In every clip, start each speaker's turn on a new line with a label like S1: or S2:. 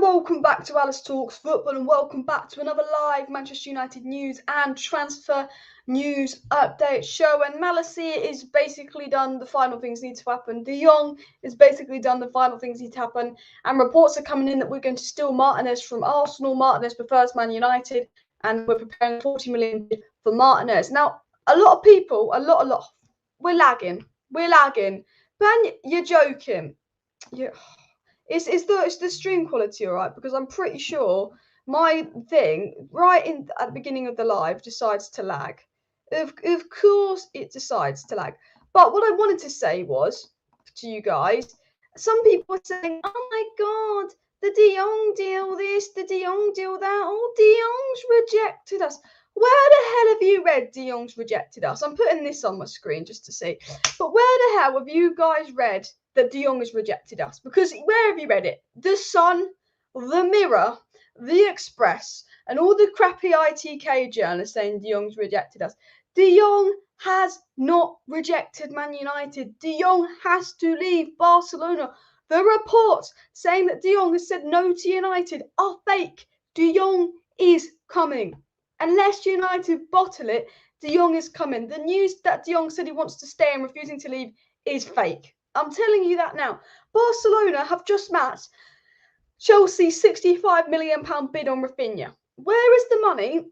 S1: And welcome back to Alice Talks Football, and welcome back to another live Manchester United news and transfer news update show. And Malacia is basically done the final things need to happen. De Jong is basically done the final things need to happen. And reports are coming in that we're going to steal Martinez from Arsenal. Martinez prefers Man United, and we're preparing 40 million for Martinez. Now, a lot of people, we're lagging. Ben, you're joking. Is the stream quality all right? Because I'm pretty sure my thing at the beginning of the live decides to lag. Of course it decides to lag. But what I wanted to say was to you guys, some people are saying, "Oh my God, the De Jong deal this, the De Jong deal that. Oh, De Jong's rejected us." Where the hell have you read De Jong's rejected us? I'm putting this on my screen just to see. But where the hell have you guys read that De Jong has rejected us? Because where have you read it? The Sun, the Mirror, the Express, and all the crappy ITK journalists saying De Jong's rejected us. De Jong has not rejected Man United. De Jong has to leave Barcelona. The reports saying that De Jong has said no to United are fake. De Jong is coming. Unless United bottle it, De Jong is coming. The news that De Jong said he wants to stay and refusing to leave is fake. I'm telling you that now. Barcelona have just matched Chelsea's £65 million bid on Rafinha. Where is the money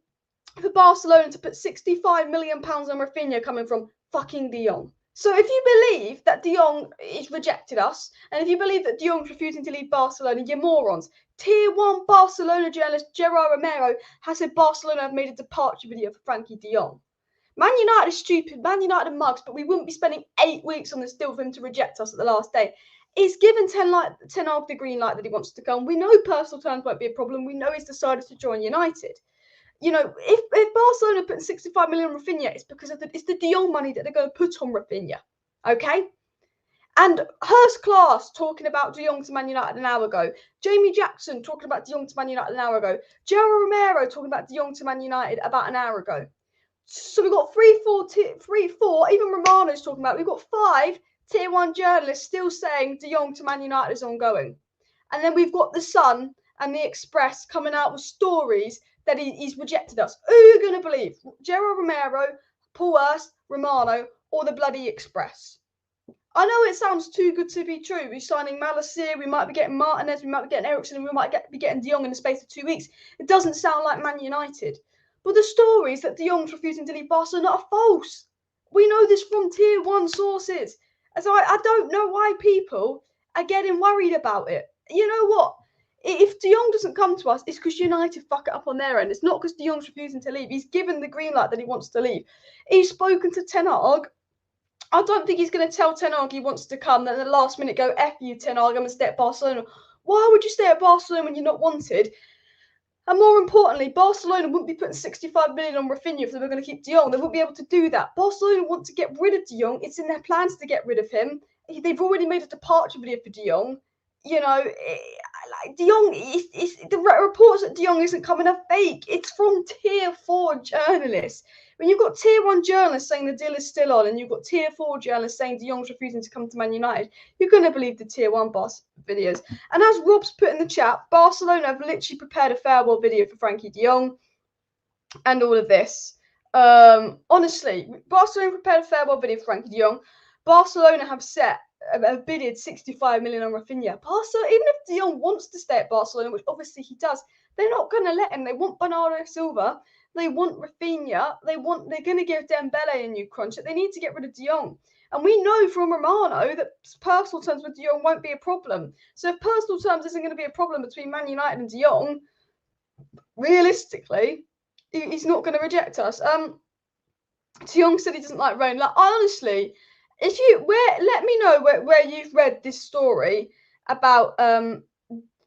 S1: for Barcelona to put £65 million on Rafinha coming from fucking De Jong? So if you believe that De Jong has rejected us, and if you believe that De Jong's refusing to leave Barcelona, you're morons. Tier 1 Barcelona journalist Gerard Romero has said Barcelona have made a departure video for Frenkie de Jong. Man United is stupid, Man United are mugs, but we wouldn't be spending 8 weeks on this deal for him to reject us at the last day. He's given Ten Hag the green light that he wants to come. We know personal terms won't be a problem. We know he's decided to join United. You know, if Barcelona put 65 million on Rafinha, it's because it's the De Jong money that they're going to put on Rafinha. Okay? And Hurst Class talking about De Jong to Man United an hour ago. Jamie Jackson talking about De Jong to Man United an hour ago. Gerard Romero talking about De Jong to Man United about an hour ago. So we've got 3, 4, even Romano's talking about it. We've got 5 Tier 1 journalists still saying De Jong to Man United is ongoing. And then we've got The Sun and The Express coming out with stories that he's rejected us. Who are you going to believe? Gerard Romero, Paul Hurst, Romano, or the bloody Express? I know it sounds too good to be true. We're signing Malacia, we might be getting Martinez, we might be getting ERIKSEN, and we might be getting De Jong in the space of 2 weeks. It doesn't sound like Man United. But the stories that De Jong's refusing to leave Barcelona are false. We know this from Tier 1 sources. And so I don't know why people are getting worried about it. You know what? If De Jong doesn't come to us, it's because United fuck it up on their end. It's not because De Jong's refusing to leave. He's given the green light that he wants to leave. He's spoken to Ten Hag. I don't think he's going to tell Ten Hag he wants to come, then at the last minute go, F you, Ten Hag, I'm going to stay at Barcelona. Why would you stay at Barcelona when you're not wanted? And more importantly, Barcelona wouldn't be putting 65 million on Rafinha if they were going to keep De Jong. They wouldn't be able to do that. Barcelona want to get rid of De Jong. It's in their plans to get rid of him. They've already made a departure video for De Jong. You know, De Jong, the reports that De Jong isn't coming are fake. It's from Tier 4 journalists. When you've got Tier 1 journalists saying the deal is still on, and you've got Tier 4 journalists saying De Jong's refusing to come to Man United, you're going to believe the Tier 1 boss videos. And as Rob's put in the chat, Barcelona have literally prepared a farewell video for Frenkie de Jong and all of this. Honestly, Barcelona prepared a farewell video for Frenkie de Jong. Barcelona have bidded 65 million on Rafinha. Barcelona, even if De Jong wants to stay at Barcelona, which obviously he does, they're not going to let him. They want Bernardo Silva. They want Rafinha. They're going to give Dembele a new contract. They need to get rid of De Jong. And we know from Romano that personal terms with De Jong won't be a problem. So if personal terms isn't going to be a problem between Man United and De Jong, realistically, he's not going to reject us. De Jong said he doesn't like rain. Like, honestly, let me know where you've read this story about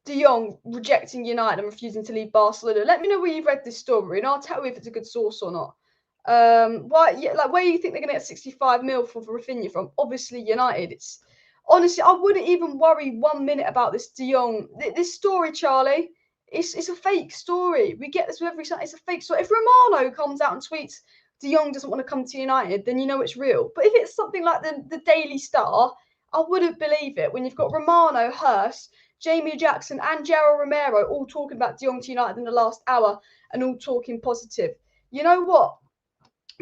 S1: De Jong rejecting United and refusing to leave Barcelona. Let me know where you've read this story, and I'll tell you if it's a good source or not. Where do you think they're going to get 65 mil for Rafinha from? Obviously United. It's honestly, I wouldn't even worry 1 minute about this De Jong. This story, Charlie, it's a fake story. We get this with every side. It's a fake story. If Romano comes out and tweets De Jong doesn't want to come to United, then you know it's real. But if it's something like the Daily Star, I wouldn't believe it. When you've got Romano, Hurst, Jamie Jackson and Gerald Romero all talking about De Jong to United in the last hour and all talking positive. You know what?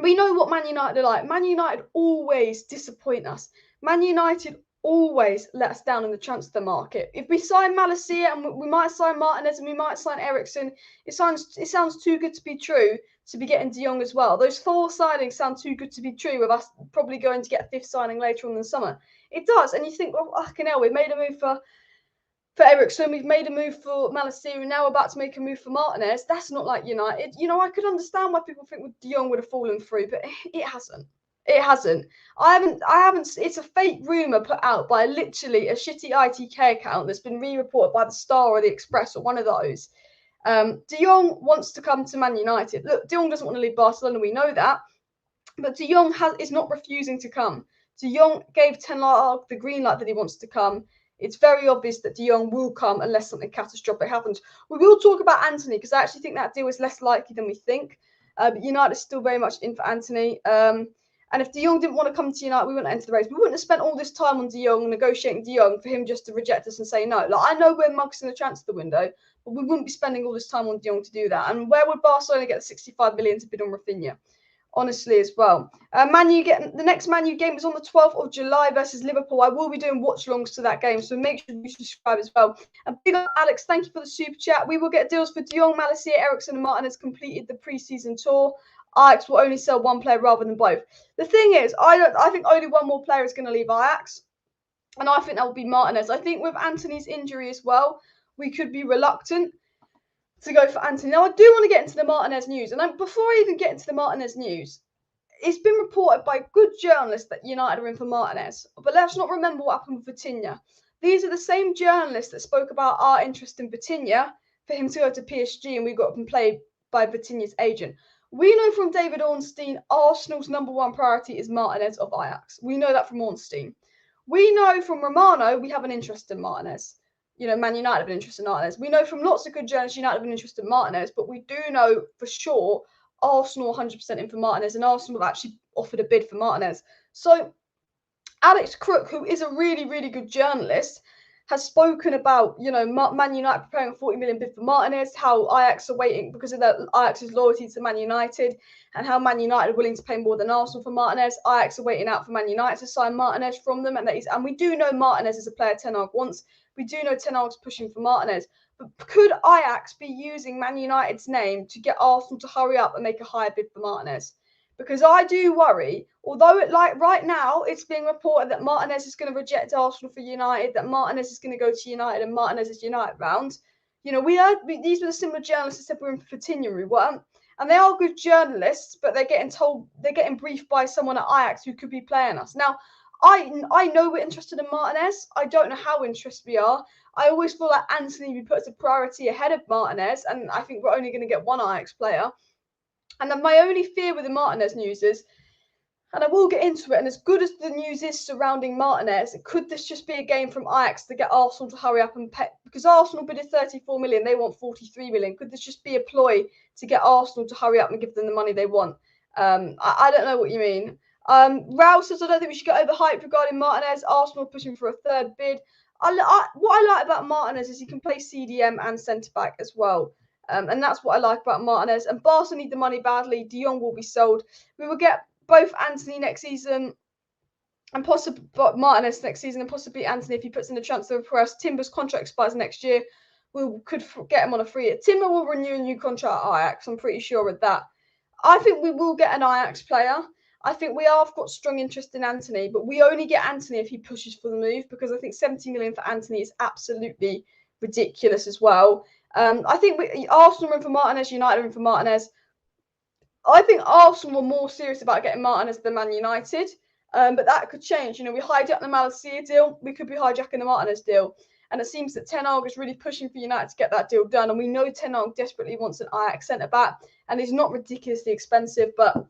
S1: We know what Man United are like. Man United always disappoint us. Man United always let us down in the transfer market. If we sign Malacia and we might sign Martinez and we might sign ERIKSEN, it sounds too good to be true to be getting De Jong as well. Those 4 signings sound too good to be true, with us probably going to get a 5th signing later on in the summer. It does, and you think, well, fucking hell, we've made a move for ERIKSEN, we've made a move for Malacia, and now we're about to make a move for Martinez. That's not like United. You know, I could understand why people think De Jong would have fallen through, but it hasn't. It hasn't. I haven't. It's a fake rumor put out by literally a shitty ITK account that's been re-reported by the Star or the Express or one of those. De Jong wants to come to Man United. Look, De Jong doesn't want to leave Barcelona. We know that, but De Jong is not refusing to come. De Jong gave Ten Hag the green light that he wants to come. It's very obvious that De Jong will come unless something catastrophic happens. We will talk about Antony because I actually think that deal is less likely than we think. But United is still very much in for Antony. And if De Jong didn't want to come to United, we wouldn't enter the race. We wouldn't have spent all this time on De Jong, negotiating De Jong, for him just to reject us and say no. Like, I know we're mugs in the transfer window, but we wouldn't be spending all this time on De Jong to do that. And where would Barcelona get the 65 million to bid on Rafinha? Honestly, as well. The next Man U game is on the 12th of July versus Liverpool. I will be doing watch-alongs to that game, so make sure you subscribe as well. And big up Alex, thank you for the super chat. We will get deals for De Jong, Malacia, ERIKSEN, and Martinez completed the pre-season tour. Ajax will only sell 1 player rather than both. The thing is, I think only 1 more player is going to leave Ajax, and I think that will be Martinez. I think with Antony's injury as well, we could be reluctant to go for Antony. Now, I do want to get into the Martinez news. And before I even get into the Martinez news, it's been reported by good journalists that United are in for Martinez. But let's not remember what happened with Vitinha. These are the same journalists that spoke about our interest in Vitinha for him to go to PSG, and we got him played by Vitinha's agent. We know from David Ornstein, Arsenal's #1 priority is Martinez of Ajax. We know that from Ornstein. We know from Romano we have an interest in Martinez. You know, Man United have an interest in Martinez. We know from lots of good journalists United have an interest in Martinez, but we do know for sure Arsenal 100% in for Martinez, and Arsenal have actually offered a bid for Martinez. So Alex Crook, who is a really, really good journalist, has spoken about, you know, Man United preparing a 40 million bid for Martinez, how Ajax are waiting because of Ajax's loyalty to Man United, and how Man United are willing to pay more than Arsenal for Martinez. Ajax are waiting out for Man United to sign Martinez from them, and we do know Martinez is a player Ten Hag wants. We do know Ten Hag's pushing for Martinez. But could Ajax be using Man United's name to get Arsenal to hurry up and make a higher bid for Martinez? Because I do worry, although right now it's being reported that Martinez is going to reject Arsenal for United, that Martinez is going to go to United and Martinez is United bound. You know, these were the similar journalists that said we're in for Vitinha, we weren't. And they are good journalists, but they're getting briefed by someone at Ajax who could be playing us. Now, I know we're interested in Martinez. I don't know how interested we are. I always feel like Antony would be put as a priority ahead of Martinez, and I think we're only going to get 1 Ajax player. And then my only fear with the Martinez news is, and I will get into it, and as good as the news is surrounding Martinez, could this just be a game from Ajax to get Arsenal to hurry up and pay? Because Arsenal bidded 34 million, they want 43 million. Could this just be a ploy to get Arsenal to hurry up and give them the money they want? I don't know what you mean. Raul says, I don't think we should get overhyped regarding Martinez. Arsenal pushing for a 3rd bid. What I like about Martinez is he can play CDM and centre-back as well. And that's what I like about Martinez. And Barca need the money badly. De Jong will be sold. We will get both Antony next season and possibly Martinez next season, and possibly Antony if he puts in the transfer request. Timber's contract expires next year. We could get him on a 3-year. Timber will renew a new contract at Ajax. I'm pretty sure of that. I think we will get an Ajax player. I think we have got strong interest in Antony, but we only get Antony if he pushes for the move, because I think 70 million for Antony is absolutely ridiculous as well. I think Arsenal are in for Martinez, United are in for Martinez. I think Arsenal were more serious about getting Martinez than Man United, but that could change. You know, we hijacked the Malacia deal. We could be hijacking the Martinez deal. And it seems that Ten Hag is really pushing for United to get that deal done. And we know Ten Hag desperately wants an Ajax centre-back, and he's not ridiculously expensive. But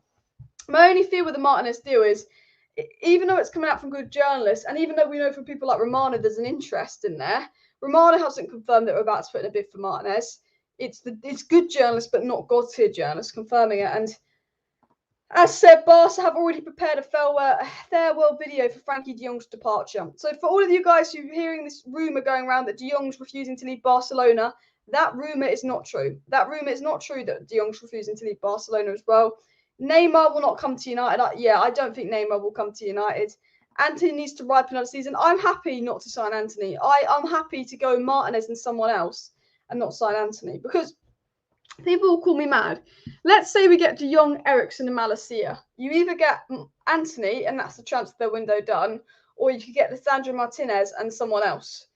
S1: my only fear with the Martinez deal is, even though it's coming out from good journalists, and even though we know from people like Romano there's an interest in there, Romano hasn't confirmed that we're about to put in a bid for Martinez. It's good journalists, but not God-tier journalists confirming it. And As said, Barca have already prepared a farewell video for Frenkie de Jong's departure. So for all of you guys who are hearing this rumour going around that de Jong's refusing to leave Barcelona, that rumour is not true. That rumour is not true that de Jong's refusing to leave Barcelona as well. Neymar will not come to United. I don't think Neymar will come to United. Antony needs to ripen another season. I'm happy not to sign Antony. I'm happy to go Martinez and someone else and not sign Antony because people will call me mad. Let's say we get De Jong, ERIKSEN, and Malacia. You either get Antony, and that's the transfer window done, or you could get Lisandro Martinez and someone else.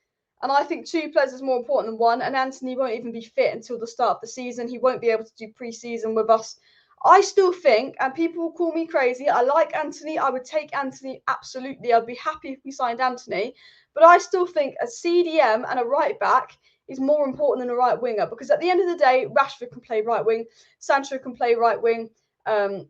S1: And I think 2 players is more important than 1, and Antony won't even be fit until the start of the season. He won't be able to do pre-season with us. I still think, and people will call me crazy, I like Antony. I would take Antony, absolutely. I'd be happy if we signed Antony. But I still think a CDM and a right back is more important than a right winger because at the end of the day, Rashford can play right wing, Sancho can play right wing, Amad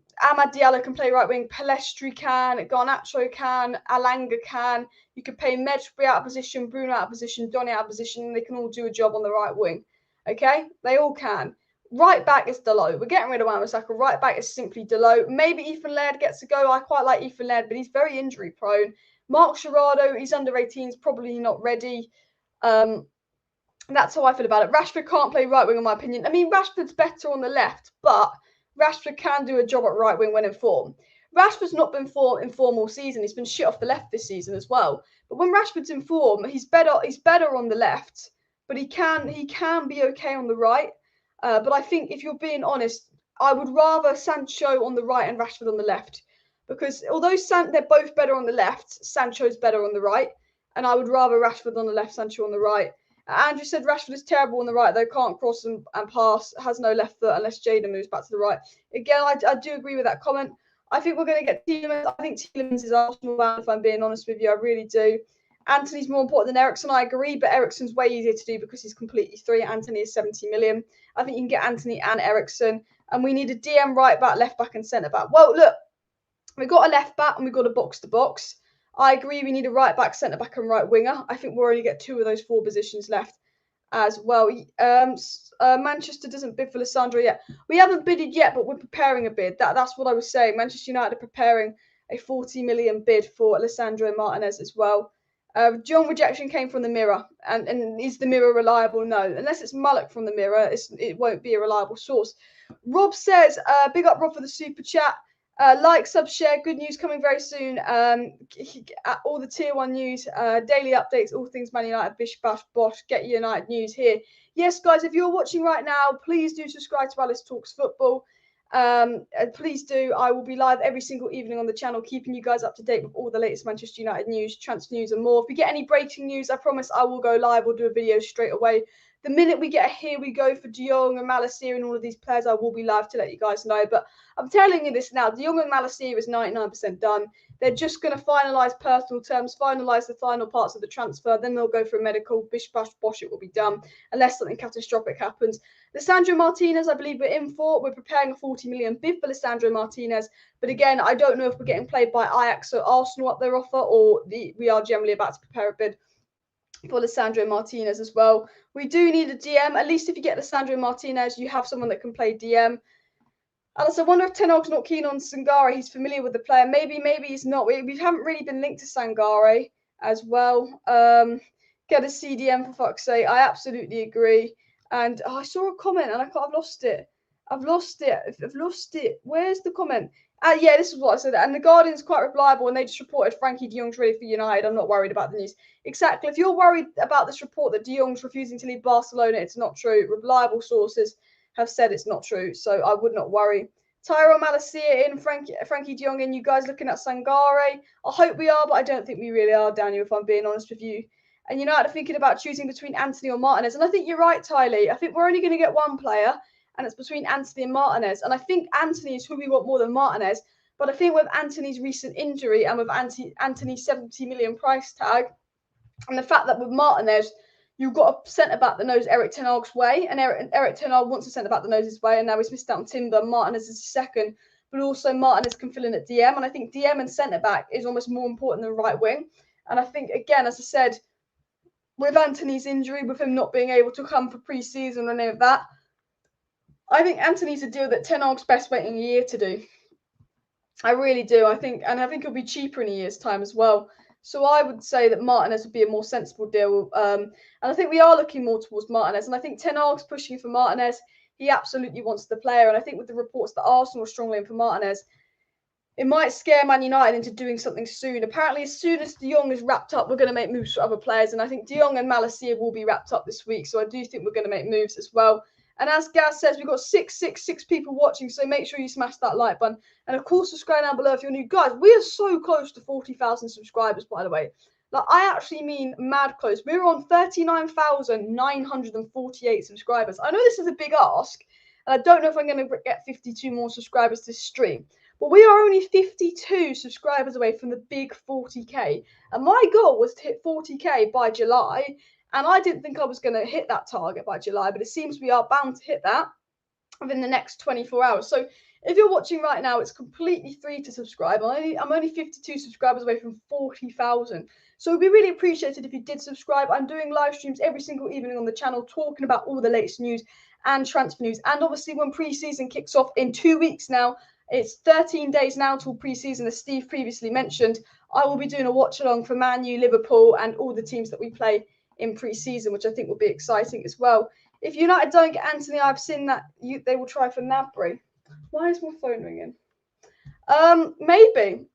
S1: Diallo can play right wing, Pellistri can, Garnacho can, Alanga can. You could play Mctominay out of position, Bruno out of position, Donny out of position, and they can all do a job on the right wing. Okay? They all can. Right back is Dalot. We're getting rid of Wan-Bissaka. Right back is simply Dalot. Maybe Ethan Laird gets a go. I quite like Ethan Laird, but he's very injury prone. Mark Sherrado, he's under 18s, probably not ready. That's how I feel about it. Rashford can't play right wing, in my opinion. I mean, Rashford's better on the left, but Rashford can do a job at right wing when in form. Rashford's not been in form all season. He's been shit off the left this season as well. But when Rashford's in form, he's better on the left, but he can be okay on the right. But I think if you're being honest, I would rather Sancho on the right and Rashford on the left. Because although they're both better on the left, Sancho's better on the right. And I would rather Rashford on the left, Sancho on the right. Andrew said Rashford is terrible on the right, though, can't cross and pass, has no left foot unless Jadon moves back to the right. Again, I do agree with that comment. I think we're going to get Tielemans. I think Tielemans is Arsenal bound, if I'm being honest with you. I really do. Antony's more important than ERIKSEN, I agree, but ERIKSEN's way easier to do because he's completely free. Antony is 70 million. I think you can get Antony and ERIKSEN. And we need a DM right back, left back, and centre back. Well, look, we've got a left back and we've got a box to box. I agree we need a right back, centre back, and right winger. I think we'll only get 2 of those 4 positions left as well. Manchester doesn't bid for Lisandro yet. We haven't bidded yet, but we're preparing a bid. That's what I was saying. Manchester United are preparing a 40 million bid for Lisandro Martinez as well. John rejection came from the Mirror. And is the Mirror reliable? No. Unless it's Mullock from the Mirror, it won't be a reliable source. Rob says, big up Rob for the super chat. Like, sub, share. Good news coming very soon. All the tier 1 news, daily updates, all things Man United, bish, bash, bosh. Get United news here. Yes, guys, if you're watching right now, please do subscribe to Alice Talks Football. Please do. I will be live every single evening on the channel, keeping you guys up to date with all the latest Manchester United news, transfer news, and more. If we get any breaking news, I promise I will go live or do a video straight away. The minute we get a here we go for De Jong and Malacia and all of these players, I will be live to let you guys know. But I'm telling you this now, De Jong and Malacia is 99% done. They're just going to finalise personal terms, finalise the final parts of the transfer. Then they'll go for a medical, bish, bash, bosh, it will be done, unless something catastrophic happens. Lisandro Martinez, I believe we're in for. We're preparing a 40 million bid for Lisandro Martinez. But again, I don't know if we're getting played by AJAX or Arsenal up their offer, or we are generally about to prepare a bid for Lisandro Martinez as well. We do need a DM. At least if you get Lisandro Martinez, you have someone that can play DM. Alice, I wonder if Ten Hag's not keen on Sangare. He's familiar with the player. Maybe he's not. We haven't really been linked to Sangare as well. Get a CDM for fuck's sake. I absolutely agree. And I saw a comment and I've lost it. I've lost it. Where's the comment? Yeah, this is what I said. And the Guardian's quite reliable and they just reported Frenkie de Jong's ready for United. I'm not worried about the news. Exactly. If you're worried about this report that de Jong's refusing to leave Barcelona, it's not true. Reliable sources have said it's not true, so I would not worry. TYRELL, Malacia in, Frenkie de Jong in. You guys looking at Sangare? I hope we are, but I don't think we really are, Daniel, if I'm being honest with you. And United are thinking about choosing between Antony or Martinez. And I think you're right, Tylee. I think we're only going to get one player, and it's between Antony and Martinez. And I think Antony is who we want more than Martinez. But I think with Antony's recent injury and with Antony's 70 million price tag, and the fact that with Martinez, you've got a centre-back that knows Erik Ten Hag's way, and Erik Ten Hag wants a centre-back that knows his way, and now he's missed out on Timber. Martinez is second, but also Martinez can fill in at DM, and I think DM and centre-back is almost more important than right wing. And I think, again, as I said, with Antony's injury, with him not being able to come for pre-season and any of that, I think Antony's a deal that Ten Hag's best waiting a year to do. I really do. I think it'll be cheaper in a year's time as well. So I would say that Martinez would be a more sensible deal. And I think we are looking more towards Martinez. And I think Ten Hag's pushing for Martinez. He absolutely wants the player. And I think with the reports that Arsenal are strongly in for Martinez, it might scare Man United into doing something soon. Apparently, as soon as De Jong is wrapped up, we're going to make moves for other players. And I think De Jong and Malacia will be wrapped up this week. So I do think we're going to make moves as well. And as Gaz says, we've got six people watching. So make sure you smash that like button. And of course, subscribe down below if you're new. Guys, we are so close to 40,000 subscribers, by the way. Like, I actually mean mad close. We're on 39,948 subscribers. I know this is a big ask. And I don't know if I'm going to get 52 more subscribers this stream. But we are only 52 subscribers away from the big 40k. And my goal was to hit 40k by July. And I didn't think I was going to hit that target by July, but it seems we are bound to hit that within the next 24 hours. So if you're watching right now, it's completely free to subscribe. I'm only 52 subscribers away from 40,000. So it'd be really appreciated if you did subscribe. I'm doing live streams every single evening on the channel, talking about all the latest news and transfer news. And obviously when pre-season kicks off in 2 weeks now, it's 13 days now till pre-season, as Steve previously mentioned. I will be doing a watch-along for Man U, Liverpool, and all the teams that we play in pre-season, which I think will be exciting as well. If United don't get Antony, I've seen that they will try for Gnabry. Why is my phone ringing? Maybe.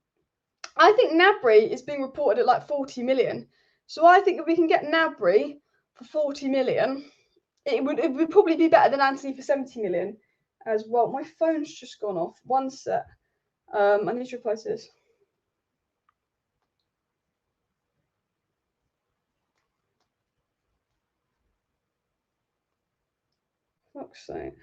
S1: I think Gnabry is being reported at like 40 million. So I think if we can get Gnabry for 40 million, it would probably be better than Antony for 70 million. As well. My phone's just gone off. One sec. I need to replace this. Fuck's sake.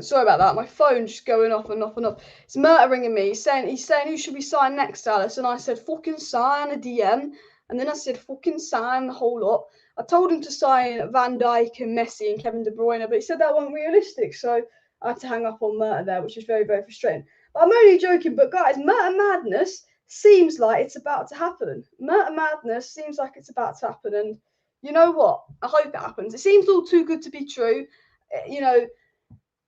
S1: Sorry about that. My phone's just going off and off and off. It's Murta ringing me. He's saying who should we sign next, Alice? And I said fucking sign a DM. And then I said fucking sign the whole lot. I told him to sign Van Dijk and Messi and Kevin De Bruyne, but he said that wasn't realistic. So I had to hang up on Murta there, which is very, very frustrating. But I'm only joking. But guys, Murta madness seems like it's about to happen. Murta madness seems like it's about to happen. And you know what? I hope it happens. It seems all too good to be true. You know,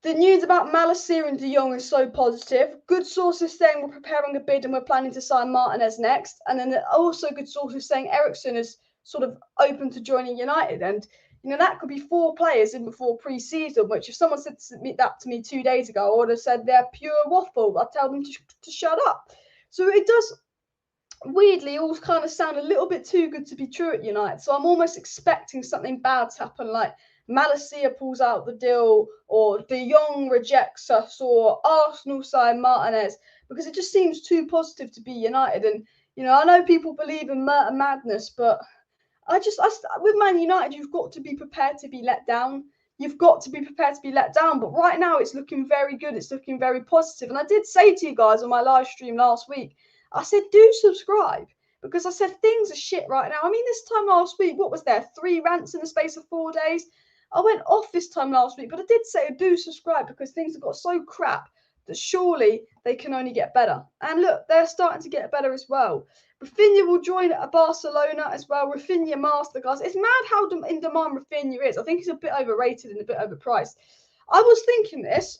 S1: the news about Malacia and De Jong is so positive. Good sources saying we're preparing a bid and we're planning to sign Martinez next. And then also good sources saying ERIKSEN is sort of open to joining United. And, you know, that could be 4 players in before pre-season, which if someone said that to me 2 days ago, I would have said they're pure waffle. I'd tell them to shut up. So it does weirdly all kind of sound a little bit too good to be true at United. So I'm almost expecting something bad to happen, like Malacia pulls out the deal, or De Jong rejects us, or Arsenal sign Martinez, because it just seems too positive to be United. And, you know, I know people believe in madness, but with Man United, you've got to be prepared to be let down. You've got to be prepared to be let down. But right now, it's looking very good. It's looking very positive. And I did say to you guys on my live stream last week, I said, do subscribe. Because I said things are shit right now. I mean, this time last week, what was there? 3 rants in the space of 4 days. I went off this time last week, but I did say do subscribe because things have got so crap that surely they can only get better. And look, they're starting to get better as well. Rafinha will join at Barcelona as well. Rafinha masterclass. It's mad how in demand Rafinha is. I think he's a bit overrated and a bit overpriced. I was thinking this.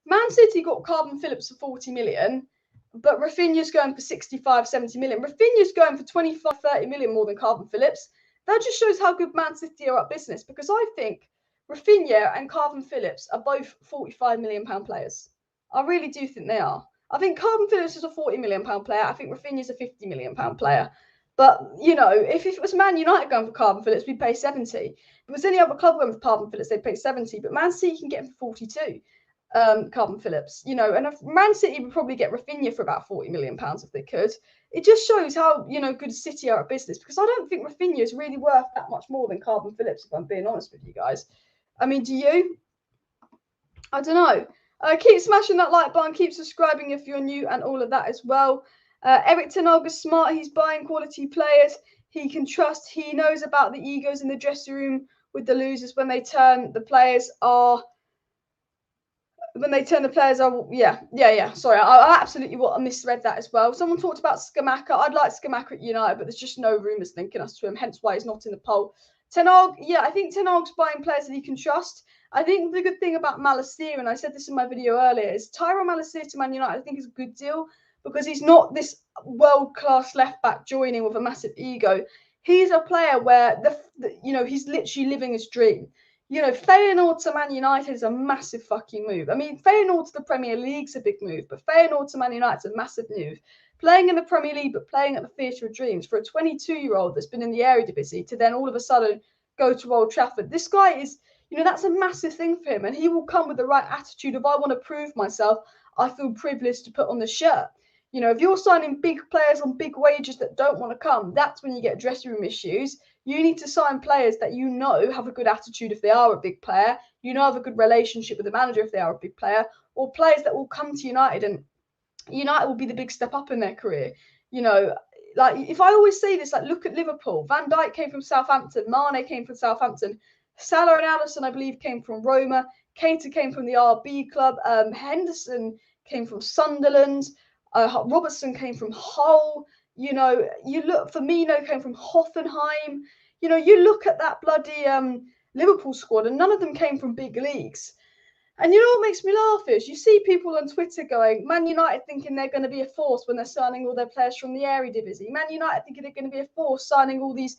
S1: Man City got Carbon Phillips for 40 million, but Rafinha's going for 65, 70 million. Rafinha's going for 25, 30 million more than Carbon Phillips. That just shows how good Man City are at business, because I think Rafinha and Carbon Phillips are both £45 million players. I really do think they are. I think Carbon Phillips is a £40 million player. I think Rafinha is a £50 million player. But, you know, if it was Man United going for Carbon Phillips, we'd pay 70. If it was any other club going for Carbon Phillips, they'd pay 70. But Man City can get him for 42. Carbon Phillips, you know, and if Man City would probably get Rafinha for about £40 million if they could. It just shows how, you know, good City are at business, because I don't think Rafinha is really worth that much more than Carbon Phillips, if I'm being honest with you guys. I mean, do you? I don't know. Keep smashing that like button, keep subscribing if you're new, and all of that as well. Erik ten Hag is smart. He's buying quality players he can trust. He knows about the egos in the dressing room with the losers when they turn. The players are when they turn the players over. Yeah. Sorry, I absolutely misread that as well. Someone talked about Scamacca. I'd like Scamacca at United, but there's just no rumours linking us to him, hence why he's not in the poll. Ten Hag, yeah, I think Ten Hag's buying players that he can trust. I think the good thing about Malacia, and I said this in my video earlier, is TYRELL Malacia to Man United, I think is a good deal because he's not this world-class left-back joining with a massive ego. He's a player where, he's literally living his dream. Feyenoord to Man United is a massive fucking move. I mean, Feyenoord to the Premier League's a big move, but Feyenoord to Man United's a massive move. Playing in the Premier League, but playing at the Theatre of Dreams for a 22-year-old that's been in the Eredivisie to then all of a sudden go to Old Trafford. This guy is, that's a massive thing for him, and he will come with the right attitude. If I want to prove myself, I feel privileged to put on the shirt. If you're signing big players on big wages that don't want to come, that's when you get dressing room issues. You need to sign players that have a good attitude if they are a big player, have a good relationship with the manager if they are a big player, or players that will come to United and United will be the big step up in their career. Like if I always say this, like look at Liverpool. Van Dijk came from Southampton, Mane came from Southampton, Salah and Alisson, I believe, came from Roma, Keita came from the RB club, Henderson came from Sunderland, Robertson came from Hull. You look, Firmino came from Hoffenheim. You look at that bloody Liverpool squad, and none of them came from big leagues. And what makes me laugh is you see people on Twitter going, Man United thinking they're going to be a force when they're signing all their players from the Eredivisie. Man United thinking they're going to be a force signing all these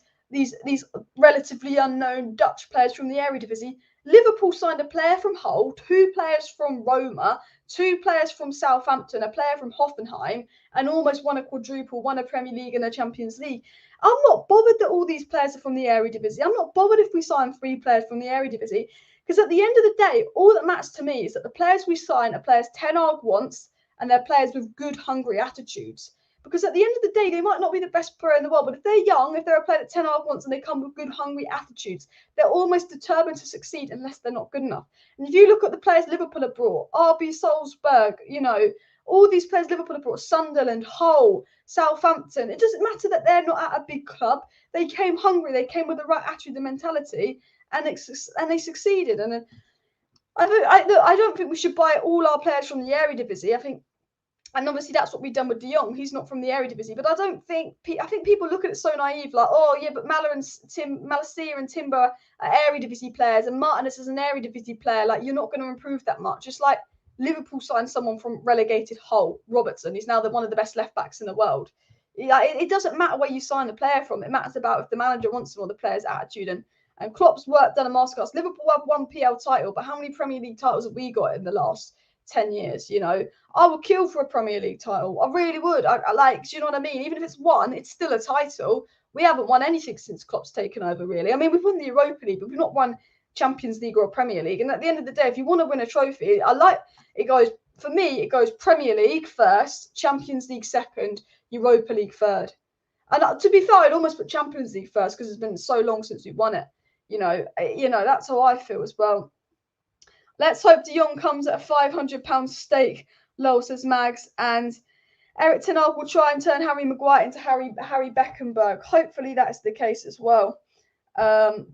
S1: relatively unknown Dutch players from the Eredivisie. Liverpool signed a player from Hull, 2 players from Roma, 2 players from Southampton, a player from Hoffenheim, and almost won a quadruple, won a Premier League and a Champions League. I'm not bothered that all these players are from the Eredivisie. I'm not bothered if we sign 3 players from the Eredivisie, because at the end of the day, all that matters to me is that the players we sign are players Ten Hag wants, and they're players with good, hungry attitudes. Because at the end of the day, they might not be the best player in the world, but if they're young, if they're a player that Ten Hag wants and they come with good, hungry attitudes, they're almost determined to succeed unless they're not good enough. And if you look at the players Liverpool have brought, RB Salzburg, all these players Liverpool have brought, Sunderland, Hull, Southampton, it doesn't matter that they're not at a big club. They came hungry, they came with the right attitude and mentality, and they succeeded. And I don't think we should buy all our players from the Eredivisie. I think. And obviously that's what we've done with De Jong. He's not from the Eredivisie, but I think people look at it so naive, like, oh yeah, but Malacia and Timber are Eredivisie players, and Martinez is an Eredivisie player. Like, you're not going to improve that much. Just like Liverpool signed someone from relegated Hull, Robertson. He's now one of the best left backs in the world. It doesn't matter where you sign a player from. It matters about if the manager wants him or the player's attitude. And Klopp's work done a masterclass. Liverpool have 1 PL title, but how many Premier League titles have we got in the last 10 years? I would kill for a Premier League title. I really would. I like, do you know what I mean? Even if it's 1, it's still a title. We haven't won anything since Klopp's taken over, really. I mean, we've won the Europa League, but we've not won Champions League or a Premier League. And at the end of the day, if you want to win a trophy, for me, it goes Premier League first, Champions League second, Europa League third. And to be fair, I'd almost put Champions League first because it's been so long since we've won it. That's how I feel as well. Let's hope De Jong comes at a £500 stake, lol, says Mags. And Erik ten Hag will try and turn Harry Maguire into Harry Beckenberg. Hopefully that is the case as well.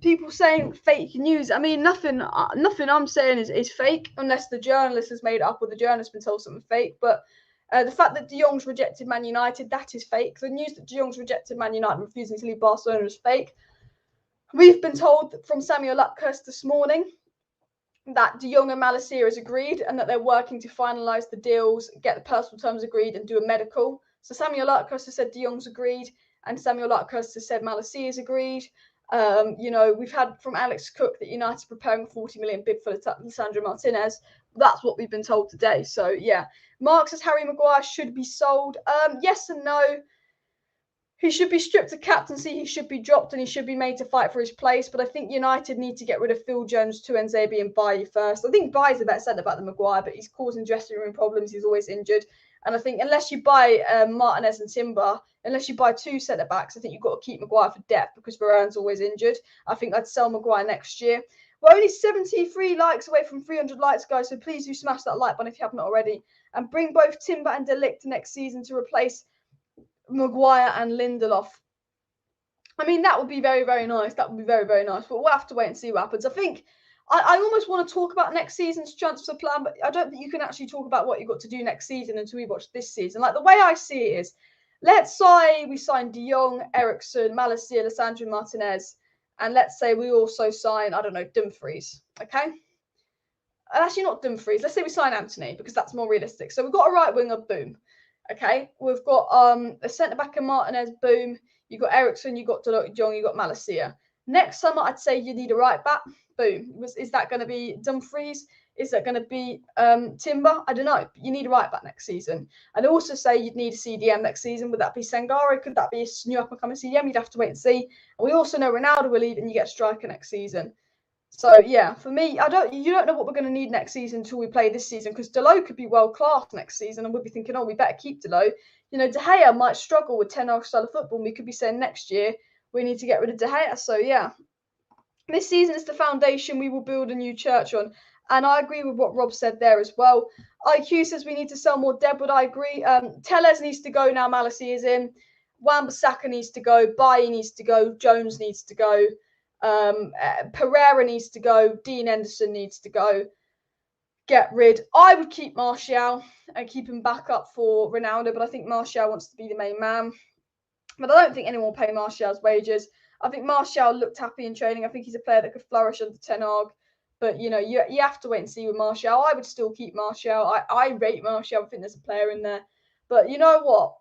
S1: People saying fake news. I mean, nothing I'm saying is fake unless the journalist has made it up or the journalist has been told something fake. But the fact that De Jong's rejected Man United, that is fake. The news that De Jong's rejected Man United, refusing to leave Barcelona, is fake. We've been told from Samuel Lutkers this morning that De Jong and Malacia has agreed and that they're working to finalise the deals, get the personal terms agreed and do a medical. So Samuel Lutkers has said De Jong's agreed and Samuel Lutkers has said Malacia's agreed. We've had from Alex Cook that United's preparing a 40 million bid for Lisandro Martinez. That's what we've been told today. So, yeah. Mark says Harry Maguire should be sold. Yes and no. He should be stripped of captaincy, he should be dropped, and he should be made to fight for his place. But I think United need to get rid of Phil Jones, Tuanzebe and Bailly first. I think Bailly's a better centre-back than Maguire, but he's causing dressing room problems. He's always injured. And I think unless you buy Martinez and Timber, unless you buy 2 centre-backs, I think you've got to keep Maguire for depth because Varane's always injured. I think I'd sell Maguire next year. We're only 73 likes away from 300 likes, guys, so please do smash that like button if you haven't already. And bring both Timber and De Ligt next season to replace Maguire and Lindelof. I mean, that would be very, very nice. That would be very, very nice. But we'll have to wait and see what happens. I think I almost want to talk about next season's transfer plan, but I don't think you can actually talk about what you've got to do next season until we watch this season. Like, the way I see it is, let's say we sign De Jong, ERIKSEN, Malacia, Lisandro Martinez, and let's say we also sign, I don't know, Dumfries, okay? Actually, not Dumfries. Let's say we sign Antony, because that's more realistic. So we've got a right winger, boom. Okay, we've got a centre back in Martinez, boom. You've got ERIKSEN, you've got De Jong, you've got Malacia. Next summer, I'd say you need a right back, boom. Is that going to be Dumfries? Is that going to be Timber? I don't know. You need a right back next season. I'd also say you'd need a CDM next season. Would that be Sangare? Could that be a new up-and-coming CDM? You'd have to wait and see. And we also know Ronaldo will leave and you get a striker next season. So yeah, for me, you don't know what we're going to need next season until we play this season, because Delo could be world class next season, and we'll be thinking, oh, we better keep Delo. You know, De Gea might struggle with Ten Hag style of football, and we could be saying next year we need to get rid of De Gea. So yeah, this season is the foundation we will build a new church on, and I agree with what Rob said there as well. IQ says we need to sell more Deadwood. I agree. Tellez needs to go now. Malacia is in. Wan-Bissaka needs to go. Bailly needs to go. Jones needs to go. Pereira needs to go. Dean Henderson needs to go. Get rid. I would keep Martial and keep him back up for Ronaldo, but I think Martial wants to be the main man. But I don't think anyone will pay Martial's wages. I think Martial looked happy in training. I think he's a player that could flourish under Ten Hag. But, you know, you have to wait and see with Martial. I would still keep Martial. I rate Martial. I think there's a player in there. But you know what?